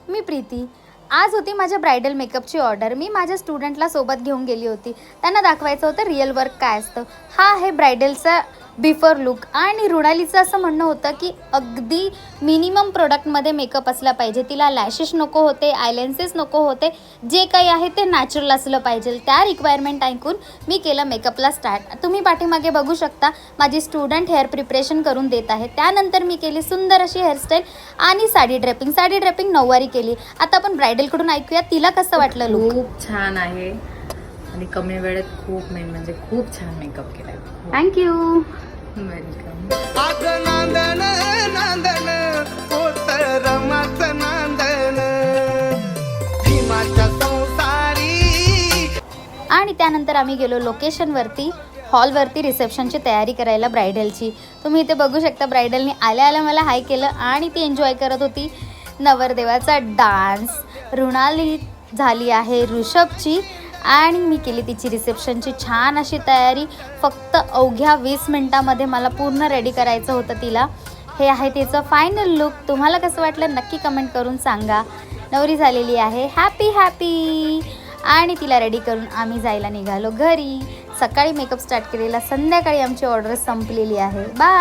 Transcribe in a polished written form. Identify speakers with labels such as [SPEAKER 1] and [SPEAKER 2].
[SPEAKER 1] मी प्रीती. आज होती माझ्या ब्रायडल मेकअपची ऑर्डर. मी माझ्या स्टुडंटला सोबत घेऊन गेली होती. त्यांना दाखवायचं होतं रिअल वर्क काय असतं. हा आहे ब्रायडलचा बिफोर लुक. आणि रुणालीचं असं म्हणणं होतं की अगदी मिनिमम प्रोडक्टमध्ये मेकअप असला पाहिजे. तिला लॅशेस नको होते, आयलेन्सेस नको होते, जे काही आहे ते नॅचरल असलं पाहिजे. त्या रिक्वायरमेंट ऐकून मी केलं मेकअपला स्टार्ट. तुम्ही पाठीमागे बघू शकता माझी स्टुडंट हेअर प्रिपरेशन करून देत आहे. त्यानंतर मी केली सुंदर अशी हेअरस्टाईल आणि साडी ड्रेपिंग नऊवारी केली. आता आपण ब्रायडलकडून ऐकूया तिला कसं वाटलं लुक.
[SPEAKER 2] खूप छान आहे आणि कमी वेळेत खूप मेन म्हणजे खूप छान मेकअप केलाय.
[SPEAKER 1] थँक्यू.
[SPEAKER 2] वेलकम.
[SPEAKER 1] आणि त्यानंतर आम्ही गेलो लोकेशनवरती, हॉलवरती रिसेप्शनची तयारी करायला ब्रायडलची. तुम्ही इथे बघू शकता ब्रायडलने आल्या आल्या मला हाय केलं आणि ती एन्जॉय करत होती नवरदेवाचा डान्स. रुणाली झाली आहे ऋषभची आणि मी केली तिची रिसेप्शनची छान अशी तयारी. फक्त अवघ्या 20 मिनटामध्ये मला पूर्ण रेडी करायचं होतं तिला. हे आहे तिचं फायनल लुक. तुम्हाला कसं वाटलं नक्की कमेंट करून सांगा. नवरी झालेली आहे हॅपी हॅपी. आणि तिला रेडी करून आम्ही जायला निघालो घरी. सकाळी मेकअप स्टार्ट केलेला, संध्याकाळी आमची ऑर्डर संपलेली आहे. बाय.